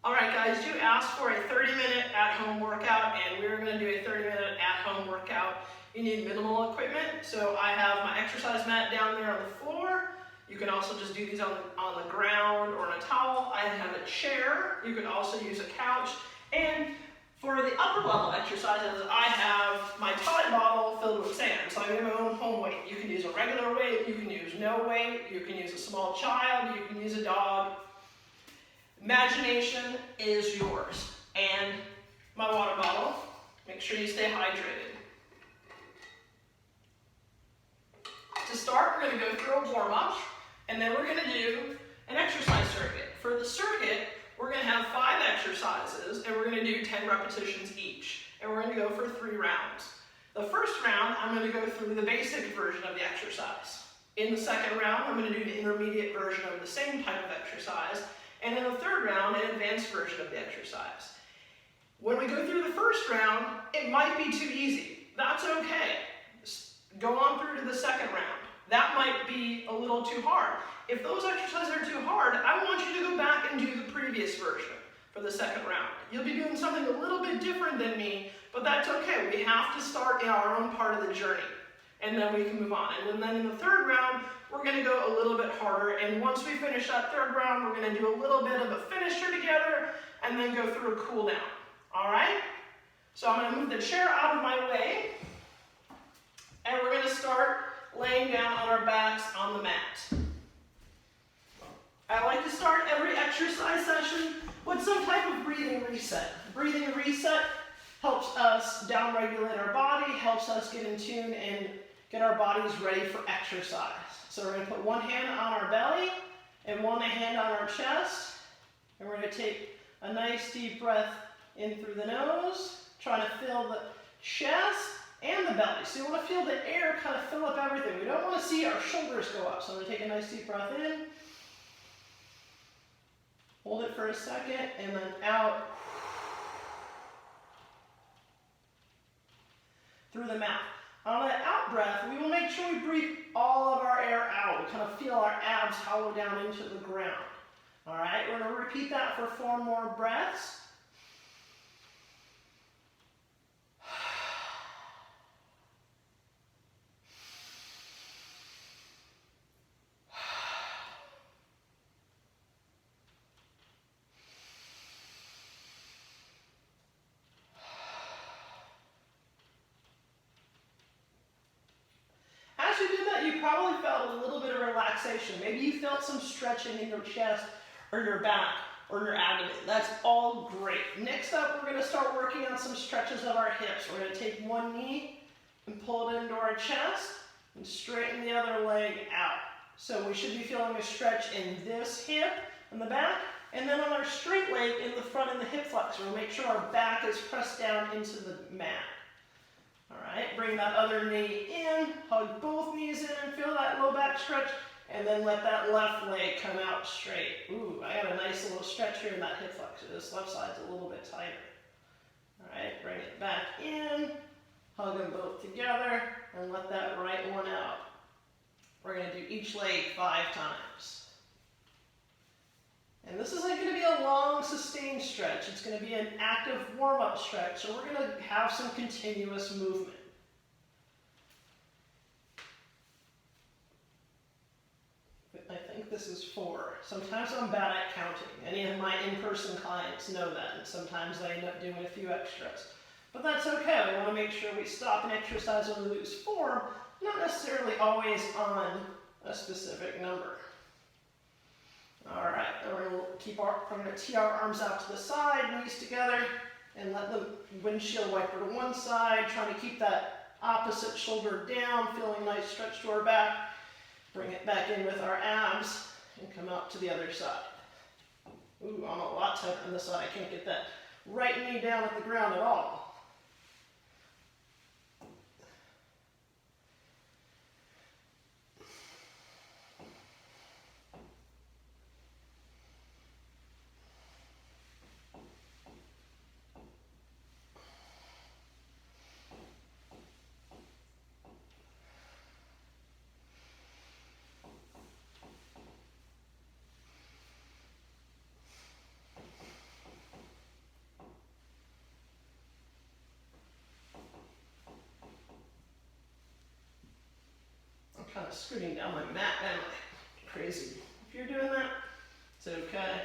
All right, guys, you asked for a 30-minute at-home workout, and we're going to do a 30-minute at-home workout. You need minimal equipment, so I have my exercise mat down there on the floor. You can also just do these on the ground or on a towel. I have a chair. You can also use a couch. And for the upper level exercises, I have my Tide bottle filled with sand. So I have my own home weight. You can use a regular weight, you can use no weight, you can use a small child, you can use a dog. Imagination is yours. And my water bottle. Make sure you stay hydrated. To start, we're going to go through a warm-up, and then we're going to do an exercise circuit. For the circuit, we're going to have 5 exercises, and we're going to do 10 repetitions each. And we're going to go for 3 rounds. The first round, I'm going to go through the basic version of the exercise. In the second round, I'm going to do an intermediate version of the same type of exercise. And in the third round, an advanced version of the exercise. When we go through the first round, it might be too easy. That's okay. Go on through to the second round. That might be a little too hard. If those exercises are too hard, I want you to go back and do the previous version for the second round. You'll be doing something a little bit different than me, but that's okay. We have to start in our own part of the journey, and then we can move on. And then in the third round, we're going to go a little bit harder, and once we finish that third round, we're going to do a little bit of a finisher together, and then go through a cool down. All right? So I'm going to move the chair out of my way, and we're going to start laying down on our backs on the mat. I like to start every exercise session with some type of breathing reset. Breathing reset helps us downregulate our body, helps us get in tune and get our bodies ready for exercise. So we're going to put one hand on our belly and one hand on our chest. And we're going to take a nice deep breath in through the nose, trying to fill the chest and the belly. So you want to feel the air kind of fill up everything. We don't want to see our shoulders go up. So I'm going to take a nice deep breath in. Hold it for a second, and then out through the mouth. On that out breath, we will make sure we breathe all of our air out. We kind of feel our abs hollow down into the ground. All right, we're going to repeat that for 4 more breaths. As you did that, you probably felt a little bit of relaxation. Maybe you felt some stretching in your chest or your back or your abdomen. That's all great. Next up, we're going to start working on some stretches of our hips. We're going to take one knee and pull it into our chest and straighten the other leg out. So we should be feeling a stretch in this hip in the back, and then on our straight leg in the front in the hip flexor. We'll make sure our back is pressed down into the mat. All right, bring that other knee in, hug both knees in and feel that low back stretch, and then let that left leg come out straight. Ooh, I got a nice little stretch here in that hip flexor. This left side's a little bit tighter. All right, bring it back in, hug them both together, and let that right one out. We're going to do each leg 5 times. And this isn't going to be a long, sustained stretch. It's going to be an active warm-up stretch, so we're going to have some continuous movement. I think this is 4. Sometimes I'm bad at counting. Any of my in-person clients know that, and sometimes I end up doing a few extras. But that's okay. We want to make sure we stop an exercise when we lose form, not necessarily always on a specific number. All right, we're going to tee our arms out to the side, knees together, and let the windshield wiper to one side, trying to keep that opposite shoulder down, feeling a nice stretch to our back. Bring it back in with our abs, and come out to the other side. Ooh, I'm a lot tighter on this side. I can't get that right knee down at the ground at all. kind of scooting down my mat, am I? Crazy. If you're doing that, it's okay.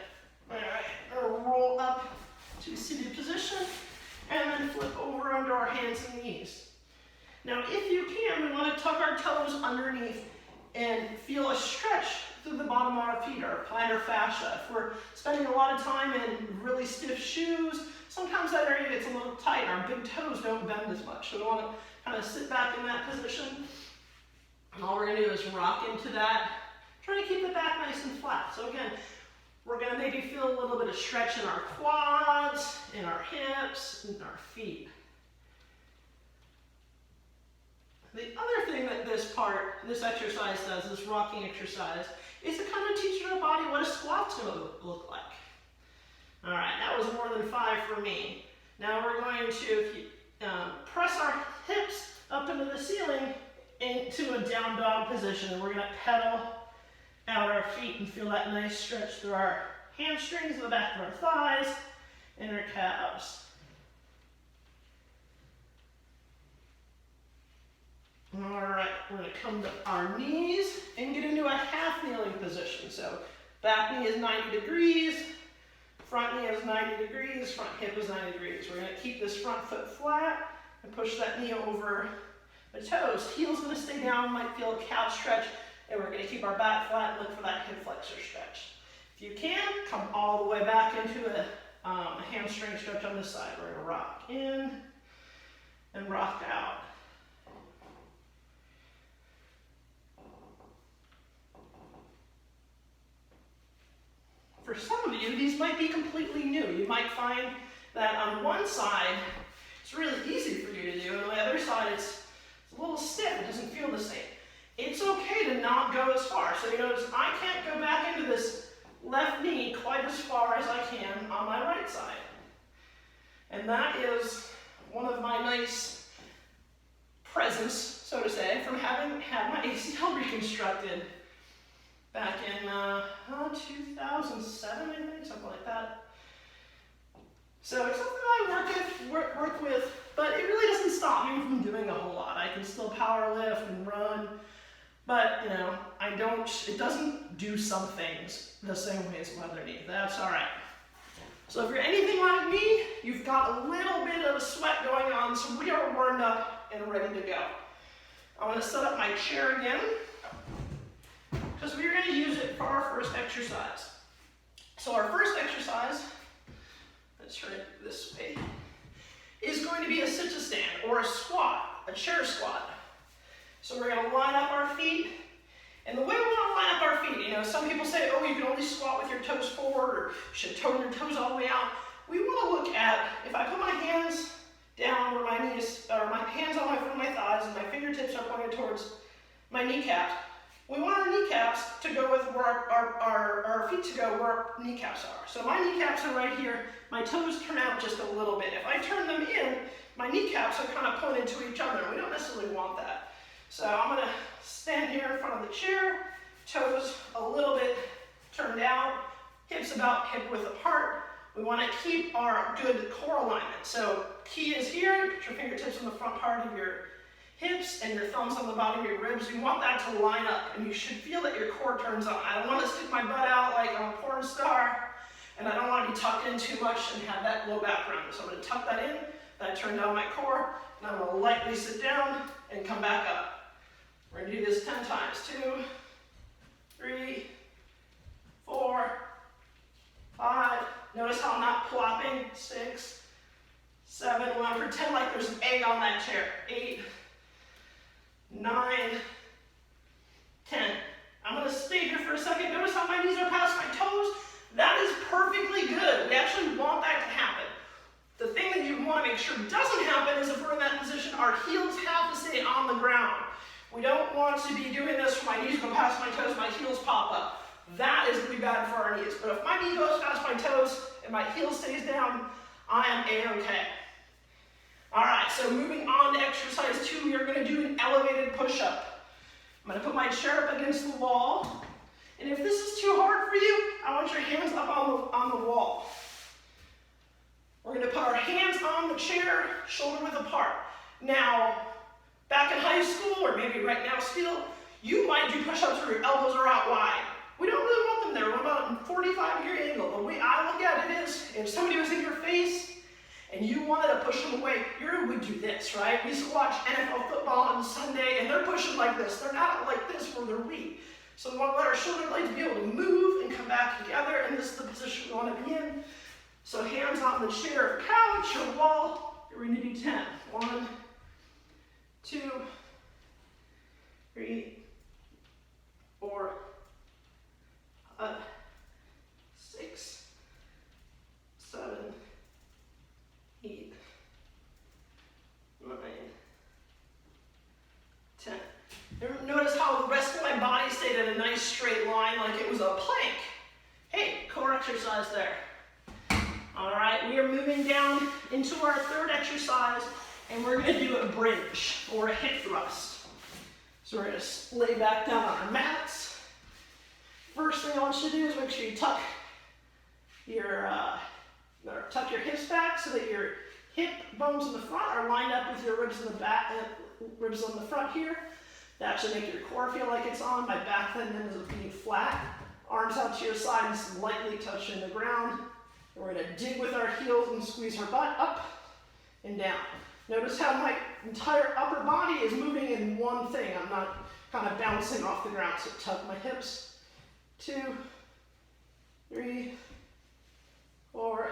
All right, we'll roll up to seated position and then flip over under our hands and knees. Now, if you can, we want to tuck our toes underneath and feel a stretch through the bottom of our feet, our plantar fascia. If we're spending a lot of time in really stiff shoes, sometimes that area gets a little tight. Our big toes don't bend as much. So we want to kind of sit back in that position. And all we're going to do is rock into that, trying to keep the back nice and flat. So again, we're going to maybe feel a little bit of stretch in our quads, in our hips, and our feet. The other thing that this exercise does, this rocking exercise, is to kind of teach our body what a squat's going to look like. All right, that was more than 5 for me. Now we're going to press our hips up into the ceiling into a down dog position. We're going to pedal out our feet and feel that nice stretch through our hamstrings, the back of our thighs, and our calves. All right, we're going to come to our knees and get into a half kneeling position. So back knee is 90 degrees, front knee is 90 degrees, front hip is 90 degrees. We're going to keep this front foot flat and push that knee over the toes. Heel's going to stay down, might feel a calf stretch, and we're going to keep our back flat and look for that hip flexor stretch. If you can, come all the way back into a hamstring stretch on this side. We're going to rock in and rock out. For some of you, these might be completely new. You might find that on one side, it's really easy for you to do, and on the other side, it's a little stiff. It doesn't feel the same. It's okay to not go as far. So you notice I can't go back into this left knee quite as far as I can on my right side. And that is one of my nice presents, so to say, from having had my ACL reconstructed back in 2007, I think, something like that. So it's something I work with, but it really doesn't stop me from doing a whole lot. I can still power lift and run, but you know, it doesn't do some things the same way as my other knee. That's all right. So if you're anything like me, you've got a little bit of a sweat going on, so we are warmed up and ready to go. I'm going to set up my chair again, because we're going to use it for our first exercise. So our first exercise, let's turn it this way, is going to be a sit-to-stand, or a squat, a chair squat. So we're going to line up our feet, and the way we want to line up our feet, you know, some people say, oh, you can only squat with your toes forward, or you should turn your toes all the way out. We want to look at, if I put my hands down where my knees, or my hands on my thighs, and my fingertips are pointed towards my kneecaps, we want our kneecaps to go with where our feet to go where our kneecaps are. So my kneecaps are right here. My toes turn out just a little bit. If I turn them in, my kneecaps are kind of pointed to each other. We don't necessarily want that. So I'm going to stand here in front of the chair, toes a little bit turned out, hips about hip width apart. We want to keep our good core alignment. So key is here. Put your fingertips on the front part of your hips and your thumbs on the bottom of your ribs. You want that to line up, and you should feel that your core turns on. I don't want to stick my butt out like I'm a porn star, and I don't want to be tucked in too much and have that low background. So I'm going to tuck that in, then I turn down my core, and I'm going to lightly sit down and come back up. We're going to do this 10 times. 2, 3, 4, 5. Notice how I'm not plopping. 6, 7. We're going to pretend like there's an egg on that chair. 8, 9, 10. I'm going to stay here for a second. Notice how my knees are past my toes. That is perfectly good. We actually want that to happen. The thing that you want to make sure doesn't happen is if we're in that position, our heels have to stay on the ground. We don't want to be doing this where my knees go past my toes, my heels pop up. That is going to be bad for our knees. But if my knee goes past my toes and my heel stays down, I am A-okay. All right, so moving on to exercise 2, we are going to do an elevated push-up. I'm going to put my chair up against the wall. And if this is too hard for you, I want your hands up on the wall. We're going to put our hands on the chair, shoulder width apart. Now, back in high school, or maybe right now still, You might do push-ups where your elbows are out wide. We don't really want them there. What about a 45-degree angle? The way I look at it is, if somebody was in your face and you wanted to push them away, you would do this, right? We used to watch NFL football on Sunday, and they're pushing like this. They're not like this where they're weak. So we want to let our shoulder blades be able to move and come back together, and this is the position we want to be in. So hands on the chair, couch, or wall. We're going to do 10. 1, 2, 3, 4, 5, 6, 7, 8, 9, 10. Notice how the rest of my body stayed in a nice straight line like it was a plank. Hey, core exercise there. All right, we are moving down into our third exercise, and we're going to do a bridge or a hip thrust. So we're going to lay back down on our mats. First thing I want you to do is make sure you tuck your hips back so that your hip bones in the front are lined up with your ribs in the back, ribs on the front here. That should make your core feel like it's on. My back then is being flat. Arms out to your side and slightly touching the ground. And we're going to dig with our heels and squeeze our butt up and down. Notice how my entire upper body is moving in one thing. I'm not kind of bouncing off the ground. So tuck my hips. 2, 3, 4,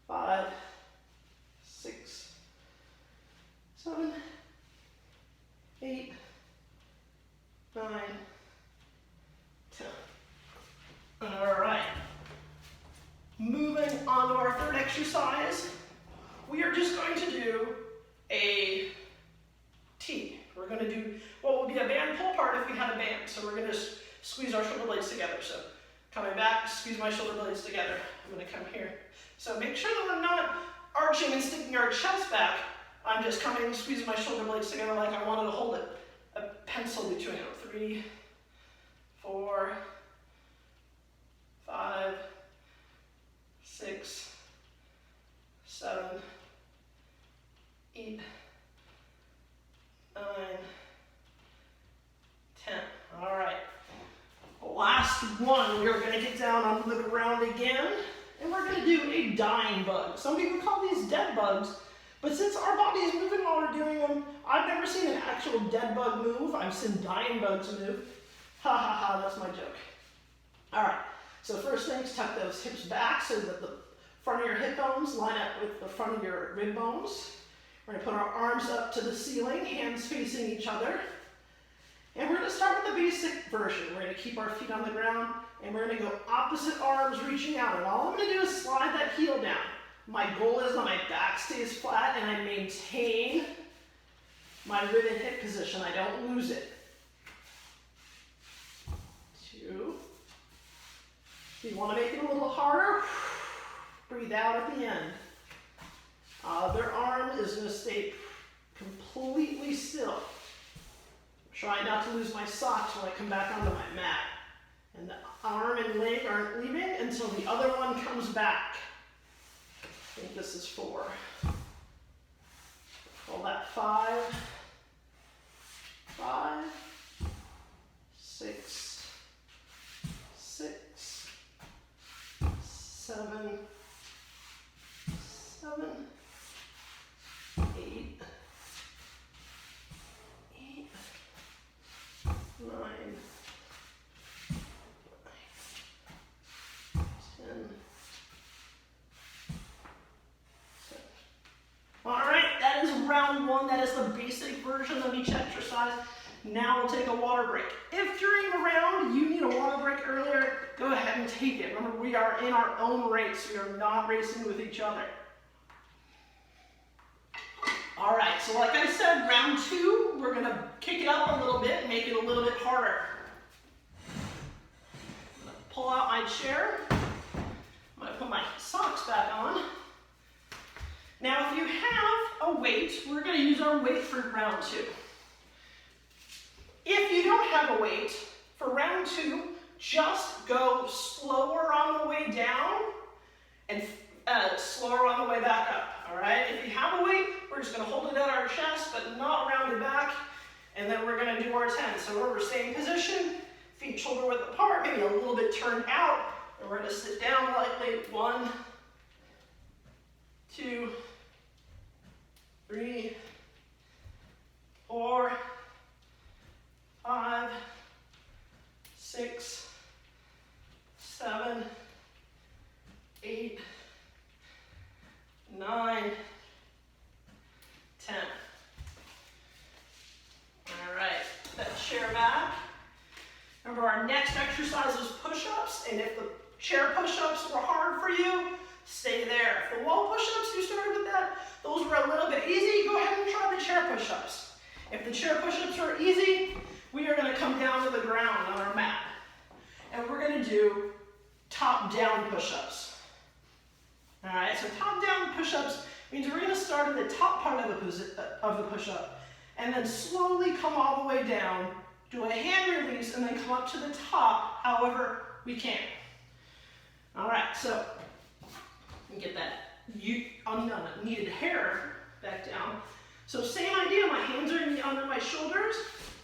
5, 6, 7, 8, 9, 10. All right. Moving on to our third exercise, we are just going to do a T. We're going to do what would be a band pull part if we had a band. So we're going to squeeze our shoulder blades together. So coming back, squeeze my shoulder blades together. I'm going to come here. So make sure that we're not arching and sticking our chest back. I'm just coming and squeezing my shoulder blades together like I wanted to hold it. A pencil between them. 3, 4, 5, 6, 7, 8, 9, 10. All right. Last one, we are going to get down onto the ground again, and we're going to do a dying bug. Some people call these dead bugs, but since our body is moving while we're doing them, I've never seen an actual dead bug move. I've seen dying bugs move. Ha ha ha, that's my joke. All right, so first thing is tuck those hips back so that the front of your hip bones line up with the front of your rib bones. We're going to put our arms up to the ceiling, hands facing each other. And we're going to start with the basic version. We're going to keep our feet on the ground, and we're going to go opposite arms reaching out. And all I'm going to do is slide that heel down. My goal is that my back stays flat and I maintain my rib and hip position. I don't lose it. 2. If you want to make it a little harder, breathe out at the end. Other arm is going to stay completely still. Try not to lose my socks when I come back onto my mat. And the arm and leg aren't leaving until the other one comes back. I think this is 4. Call that 5, 5, 6, 6, 7, 7, 8, 8, 9, 10. All right, that is round 1. That is the basic version of each exercise. Now we'll take a water break. If during the round you need a water break earlier, go ahead and take it. Remember, we are in our own race. We are not racing with each other. All right, so like I said, round 2, we're going to kick it up a little bit and make it a little bit harder. I'm going to pull out my chair. I'm going to put my socks back on. Now, if you have a weight, we're going to use our weight for round 2. If you don't have a weight, for round 2, just go slower on the way down and slower on the way back up, all right? If you have a weight, we're just going to hold it at our chest, but not around the back, And then we're gonna do our 10. So we're same position, feet shoulder width apart, maybe a little bit turned out, and we're gonna sit down lightly. 1, 2, 3, 4, 5, 6, 7, 8, 9, 10. All right, that chair back. Remember, our next exercise is push-ups, and if the chair push-ups were hard for you, stay there. If the wall push-ups, you started with that, those were a little bit easy, go ahead and try the chair push-ups. If the chair push-ups are easy, we are gonna come down to the ground on our mat. And we're gonna do top-down push-ups. All right, so top-down push-ups means we're gonna start at the top part of the push-up, and then slowly come all the way down, do a hand release, and then come up to the top however we can. All right, so get that needed hair back down. So same idea, my hands are gonna be under my shoulders.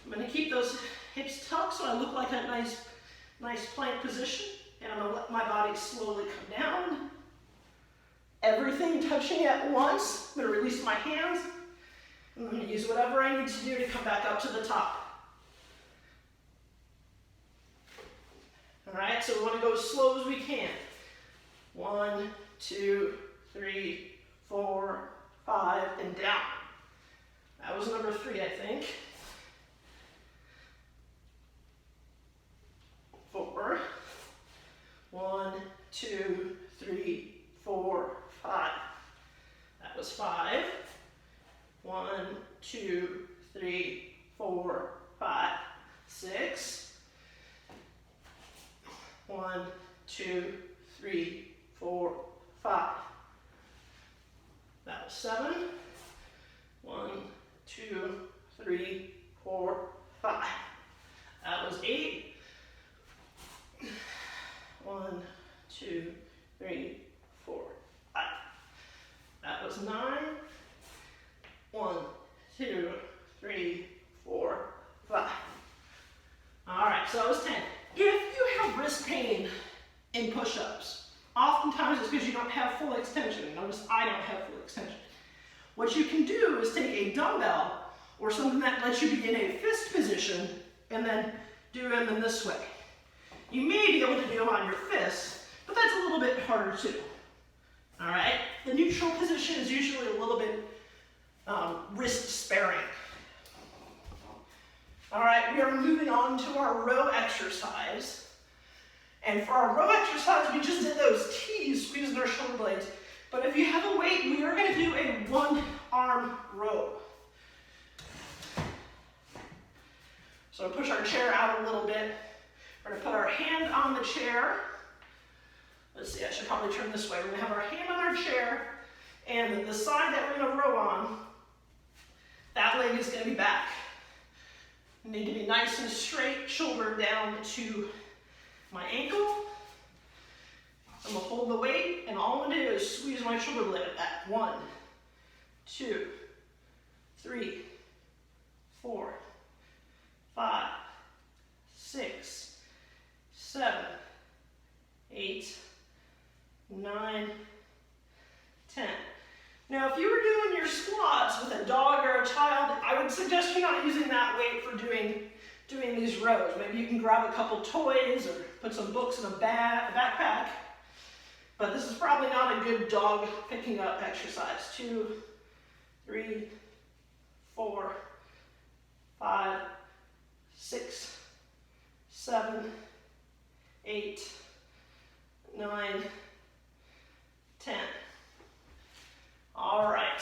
I'm gonna keep those hips tucked so I look like a nice plank position, and I'm gonna let my body slowly come down. Everything touching at once. I'm gonna release my hands. I'm gonna use whatever I need to do to come back up to the top. All right, so we wanna go as slow as we can. 1, 2, 3, 4, 5, and down. That was number 3, I think. 4. 1, 2, 3, 4, 5. That was 5. 1, 2, 3, 4, 5, 6. 1, 2, 3, 4, 5. That was 7. 1, 2, 3, 4, 5. That was 8. 1, 2, 3, 4, 5. That was 9. 1, 2, 3, 4, 5. All right, so that was 10. If you have wrist pain in push-ups, oftentimes it's because you don't have full extension. Notice I don't have full extension. What you can do is take a dumbbell or something that lets you be in a fist position and then do them in this way. You may be able to do them on your fists, but that's a little bit harder too. All right, the neutral position is usually a little bit wrist sparing. All right, we are moving on to our row exercise. And for our row exercise, we just did those T's, squeezing our shoulder blades. But if you have a weight, we are gonna do a 1-arm row. So push our chair out a little bit. We're gonna put our hand on the chair. Let's see, I should probably turn this way. We're gonna have our hand on our chair, and the side that we're gonna row on, that leg is gonna be back. You need to be nice and straight, shoulder down to my ankle. I'm gonna hold the weight, and all I'm gonna do is squeeze my shoulder blade back. 1, 2, 3, 4, 5, 6, 7, 8, 9, 10. Now, if you were doing your squats with a dog or a child, I would suggest you not using that weight for doing these rows. Maybe you can grab a couple toys or put some books in a backpack. But this is probably not a good dog picking up exercise. 2, 3, 4, 5, 6, 7, 8, 9, 10. All right.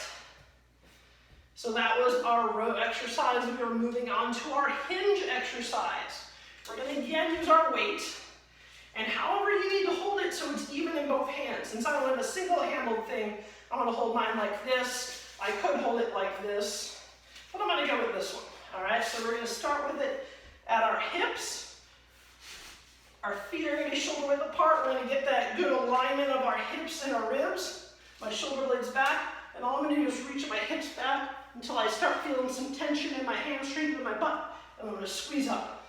So that was our row exercise. We are moving on to our hinge exercise. We're going to again use our weight, and however you need to hold it so it's even in both hands. Since I don't have a single-handled thing, I'm going to hold mine like this. I could hold it like this, but I'm going to go with this one. All right, so we're going to start with it at our hips. Our feet are going to be shoulder width apart. We're going to get that good alignment of our hips and our ribs. My shoulder blades back, and all I'm going to do is reach my hips back until I start feeling some tension in my hamstrings and my butt, and I'm going to squeeze up.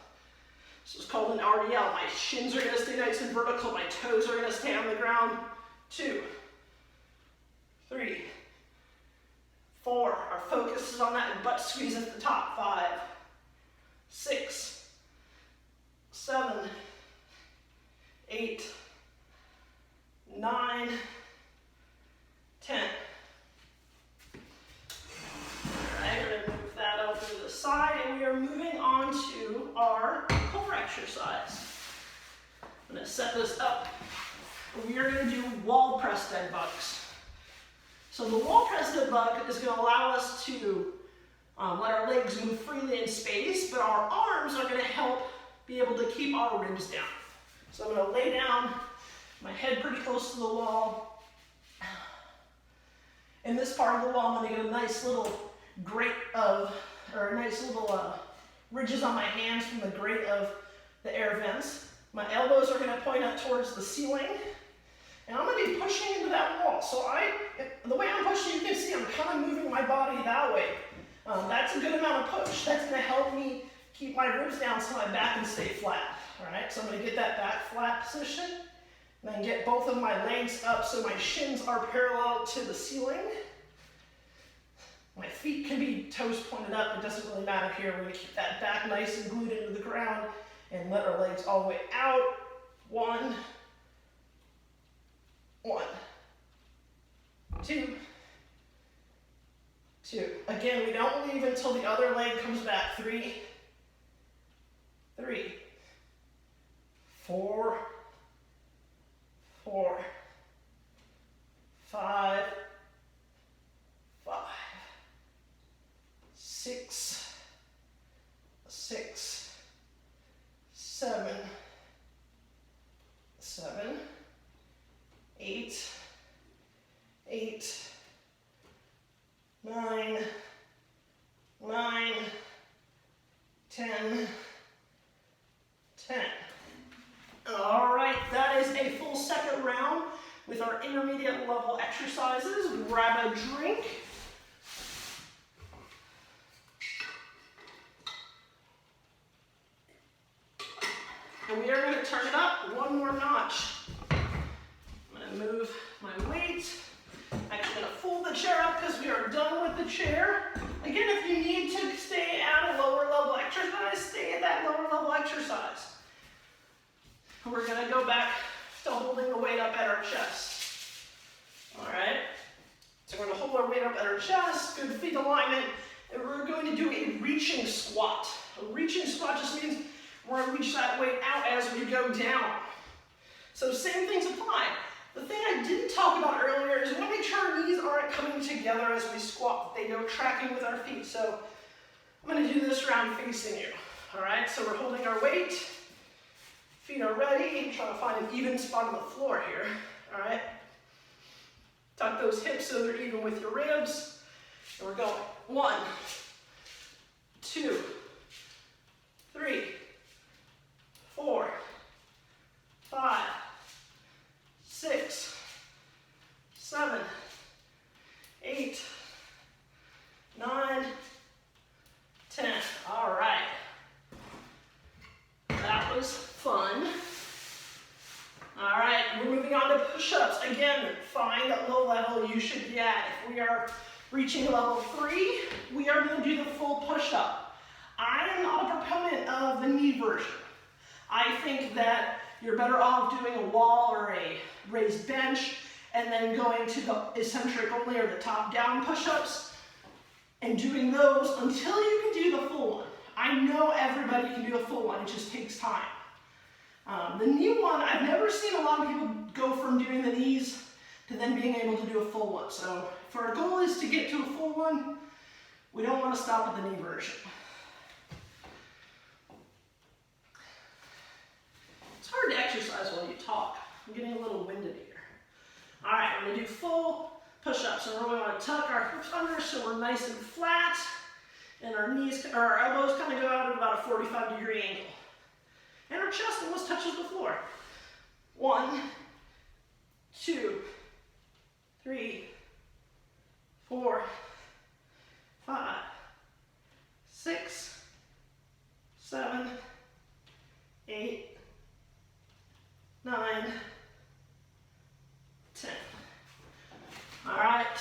This is called an RDL. My shins are going to stay nice and vertical. My toes are going to stay on the ground. 2, 3, 4. Our focus is on that butt squeeze at the top. 5, 6, 7, 8, 9, 10. Alright, we're going to move that over to the side, and we are moving on to our core exercise. I'm going to set this up. We are going to do wall press dead bugs. So the wall press dead bug is going to allow us to let our legs move freely in space, but our arms are going to help be able to keep our ribs down. So I'm going to lay down, my head pretty close to the wall. In this part of the wall, I'm going to get a nice little grate of, or a nice little ridges on my hands from the grate of the air vents. My elbows are going to point up towards the ceiling, and I'm going to be pushing into that wall. So the way I'm pushing, you can see I'm kind of moving my body that way. That's a good amount of push. That's going to help me keep my ribs down so my back can stay flat. All right, so I'm going to get that back flat position, and then get both of my legs up so my shins are parallel to the ceiling. My feet can be toes pointed up. It doesn't really matter here. We're going to keep that back nice and glued into the ground and let our legs all the way out. 1, 1, 2, 2. Again, we don't leave until the other leg comes back. 3, 3, 4, 4, 5, 5, 6, 6, 7, 7, 8, 8, 9, 9, 10, 10. All right, that is a full second round with our intermediate level exercises. Grab a drink. And we are going to turn it up one more notch. I'm going to move my weight. I'm actually going to fold the chair up because we are done with the chair. Again, if you need to stay at a lower level exercise, stay at that lower level exercise. We're going to go back to holding the weight up at our chest. All right? So we're going to hold our weight up at our chest, good feet alignment, and we're going to do a reaching squat. A reaching squat just means we're going to reach that weight out as we go down. So same things apply. The thing I didn't talk about earlier is we want to make sure our knees aren't coming together as we squat. They go tracking with our feet. So I'm going to do this round facing you. All right? So we're holding our weight. Feet are ready. I'm trying to find an even spot on the floor here. All right? Tuck those hips so they're even with your ribs. And we're going. 1, 2, 3, 4, 5, 6, 7, 8, 9, 10. All right. That was fun. All right, we're moving on to push-ups. Again, find that low level you should be at. If we are reaching level 3, we are going to do the full push-up. I am not a proponent of the knee version. I think that you're better off doing a wall or a raised bench and then going to the eccentric only or the top-down push-ups and doing those until you can do the full one. I know everybody can do a full one, it just takes time. The knee one, I've never seen a lot of people go from doing the knees to then being able to do a full one. So if our goal is to get to a full one, we don't want to stop at the knee version. It's hard to exercise while you talk. I'm getting a little winded here. All right, we're going to do full push-ups. So we're going to tuck our hips under so we're nice and flat. And our knees, or our elbows kind of go out at about a 45-degree angle. And our chest almost touches the floor. 1, 2, 3, 4, 5,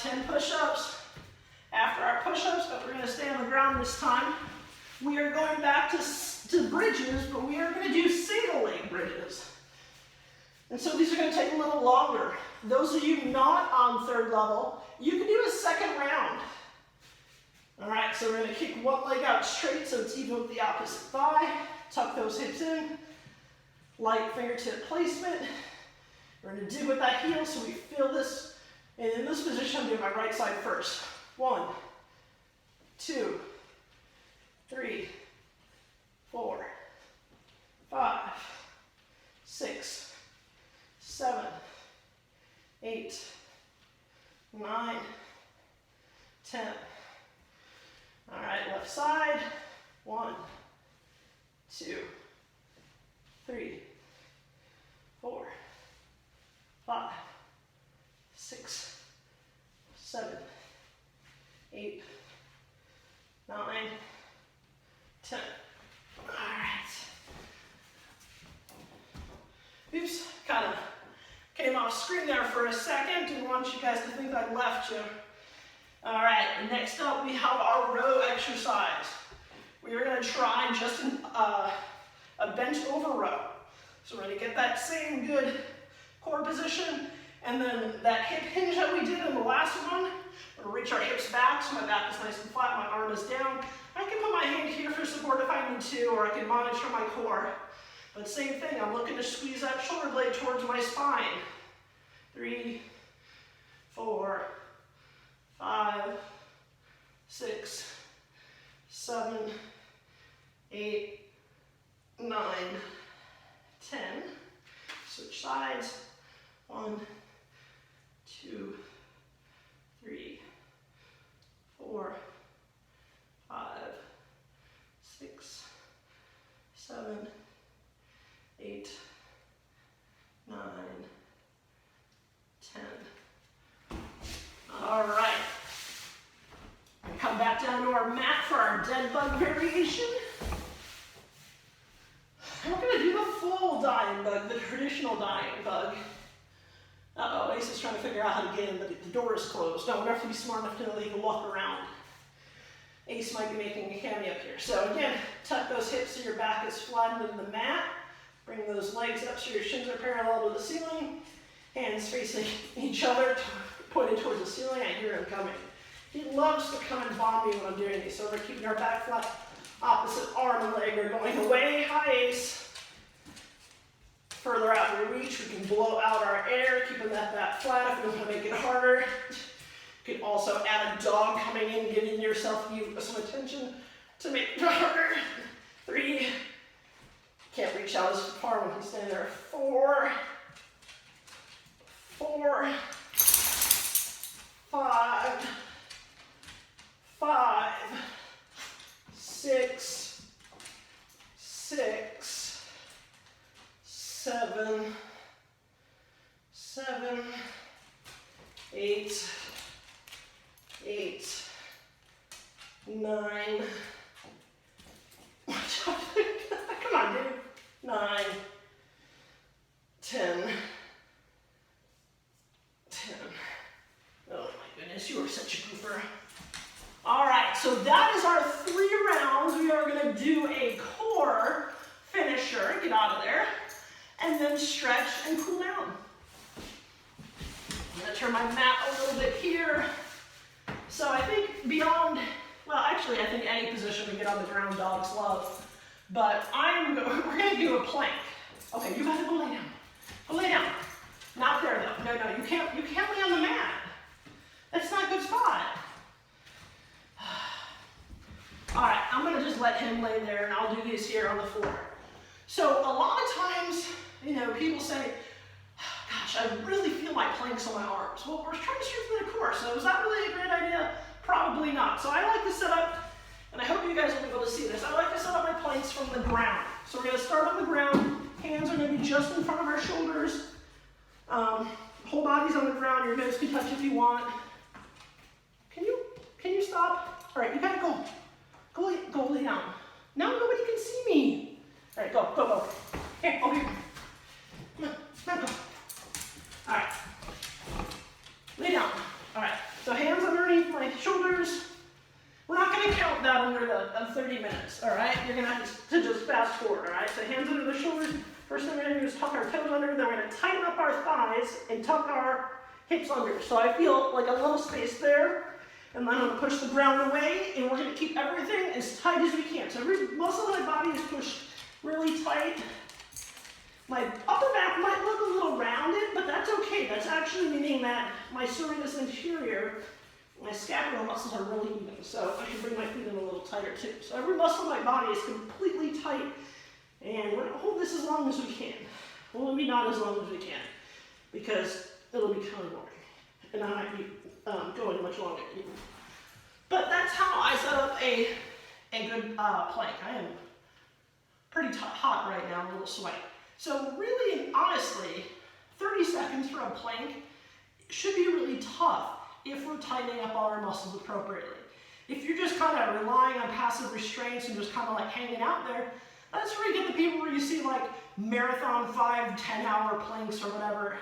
10 push-ups. After our push-ups, but we're gonna stay on the ground this time, we are going back to bridges, but we are gonna do single leg bridges. And so these are gonna take a little longer. Those of you not on third level, you can do a second round. All right, so we're gonna kick one leg out straight so it's even with the opposite thigh. Tuck those hips in. Light fingertip placement. We're gonna dig with that heel so we feel this. And in this position, I'm doing my right side first. 1, 2, 3, 4, 5, 6, 7, 8, 9, 10. All right, left side. 1, 2, 3, 4, 5, 6, 7, 8, 9, 10. All right. Oops, kind of came off screen there for a second. Didn't want you guys to think I left you. All right, next up we have our row exercise. We are going to try just a bent over row. So we're going to get that same good core position, and then that hip hinge that we did in the last one, we're going to reach our hips back so my back is nice and flat, my arm is down. I can put my hand here for support if I need to, or I can monitor my core. But same thing, I'm looking to squeeze that shoulder blade towards my spine. 3, 4, 5, 6, 7, 8, 9, 10. Switch sides. 1, 2, 3, 4, 5, 6, 7, 8, 9, 10. All right. And come back down to our mat for our dead bug variation. And we're going to do the full dying bug, the traditional dying bug. Uh-oh, Ace is trying to figure out how to get in, but the door is closed. No, we have to be smart enough to know that you can walk around. Ace might be making a cameo up here. So again, tuck those hips so your back is flattened into the mat. Bring those legs up so your shins are parallel to the ceiling. Hands facing each other, pointed towards the ceiling. I hear him coming. He loves to come and bomb me when I'm doing these. So we're keeping our back flat. Opposite arm and leg are going away. Hi, Ace. Further out we reach, we can blow out our air, keeping that back flat if we want to make it harder. You can also add a dog coming in, giving yourself some attention to make it harder. 3. Can't reach out as far when he's standing there. 4. 4. 5. 5. 6. 6. 7. 7. 8. 8. 9. Come on, dude. 9. 10. 10. Oh my goodness, you are such a goofer. All right, so that is our 3 rounds. We are going to do a core finisher, get out of there, and then stretch and cool down. I'm going to turn my mat a little bit here. So I think beyond, well, actually I think any position we get on the ground dogs love, but we're going to do a plank. Okay, you got to go lay down. Go lay down. Not there though. No, you can't lay on the mat. That's not a good spot. All right, I'm going to just let him lay there, and I'll do these here on the floor. So a lot of times, people say, gosh, I really feel my planks on my arms. Well, we're trying to strengthen the core, so is that really a great idea? Probably not. So I like to set up, and I hope you guys will be able to see this, I like to set up my planks from the ground. So we're going to start on the ground. Hands are going to be just in front of our shoulders. Whole body's on the ground. Your nose can touch if you want. Can you stop? All right, you got to go. Go lay down. Now nobody can see me. All right, go. Here, over here. Come on, go. All right. Lay down. All right, so 30 minutes, all right? You're gonna have to just fast forward, all right? So hands under the shoulders. First thing we're gonna do is tuck our toes under, then we're gonna tighten up our thighs and tuck our hips under. So I feel like a little space there, and then I'm gonna push the ground away, and we're gonna keep everything as tight as we can. So every muscle in my body is pushed really tight. My upper back might look a little rounded, but that's okay. That's actually meaning that my serratus inferior, my scapular muscles are really even. So I can bring my feet in a little tighter too. So every muscle in my body is completely tight, and we're gonna hold this as long as we can. Well, maybe not as long as we can, because it'll be kind of boring, and I might be going much longer. But that's how I set up a good plank. I am pretty hot right now, a little sweaty. So really, honestly, 30 seconds for a plank should be really tough if we're tightening up all our muscles appropriately. If you're just kind of relying on passive restraints and just kind of like hanging out there, that's where you get the people where you see like marathon 5-10 hour planks or whatever.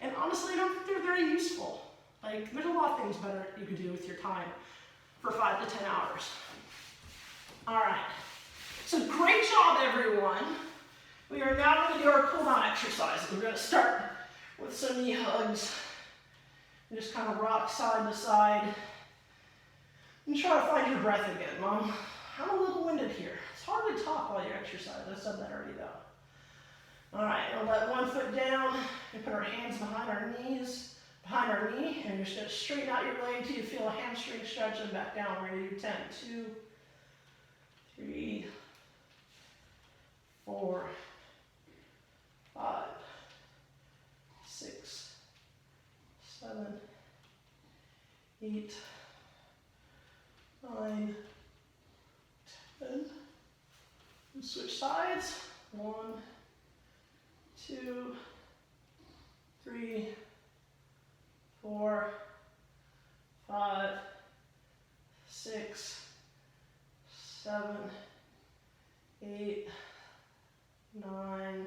And honestly, I don't think they're very useful. Like, there's a lot of things better you can do with your time for 5 to 10 hours. All right, so great job, everyone. We are now going to do our cool down exercises. We're going to start with some knee hugs. And just kind of rock side to side. And try to find your breath again, Mom. I'm a little winded here. It's hard to talk while you exercise. I said that already, though. All right, we'll let one foot down and put our hands behind our knees, behind our knee, and you're just going to straighten out your leg until you feel a hamstring stretch and back down. We're going to do 10. 2, 3, 4, 5, 6, 7, 8, 9, 10. And switch sides. 1, 2, 3, 4, 5, 6, 7, 8, 9,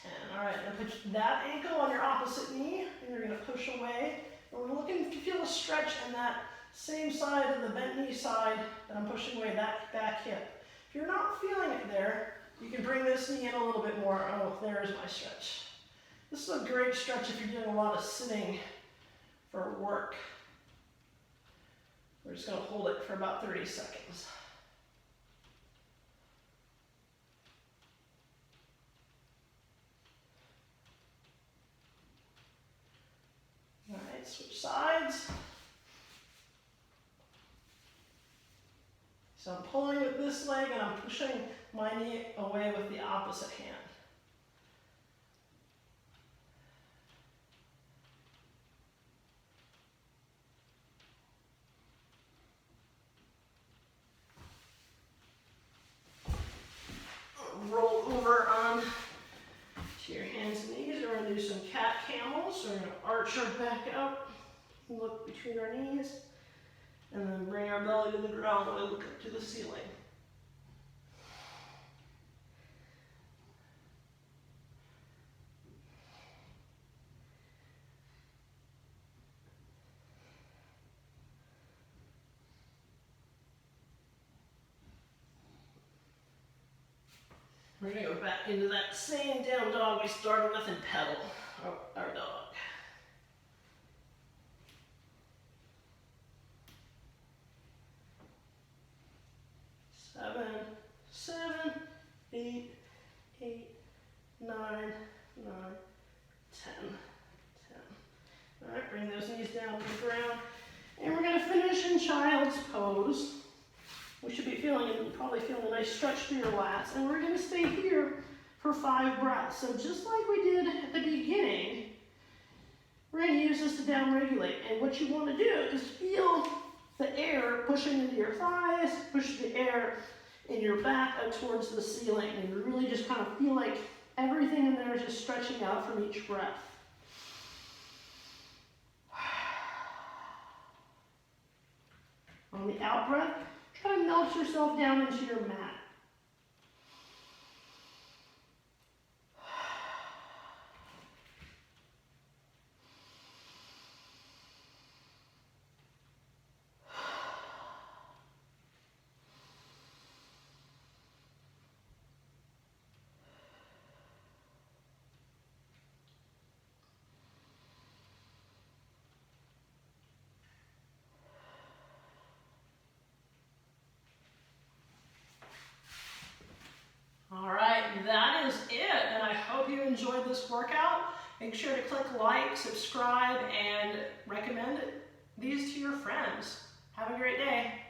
10. All right, now put that ankle on your opposite knee, and you're going to push away. And we're looking to feel a stretch in that same side of the bent knee side that I'm pushing away, that back hip. If you're not feeling it there, you can bring this knee in a little bit more. Oh, there's my stretch. This is a great stretch if you're doing a lot of sitting for work. We're just going to hold it for about 30 seconds. All right, switch sides. So I'm pulling with this leg and I'm pushing my knee away with the opposite hand. Roll over on to your hands and knees. We're going to do some cat camels. We're going to arch our back out, look between our knees, and then bring our belly to the ground and look up to the ceiling. We're going to go back into that same down dog we started with and pedal our dog. Seven, 8, 9, 10. All right, bring those knees down to the ground. And we're going to finish in child's pose. We should be probably feeling a nice stretch through your lats. And we're going to stay here for 5 breaths. So just like we did at the beginning, we're going to use this to downregulate. And what you want to do is feel the air pushing into your thighs, push the air in your back up towards the ceiling. And you really just kind of feel like everything in there is just stretching out from each breath. On the out breath, try to melt yourself down into your mat. enjoyed this workout, make sure to click like, subscribe, and recommend these to your friends. Have a great day.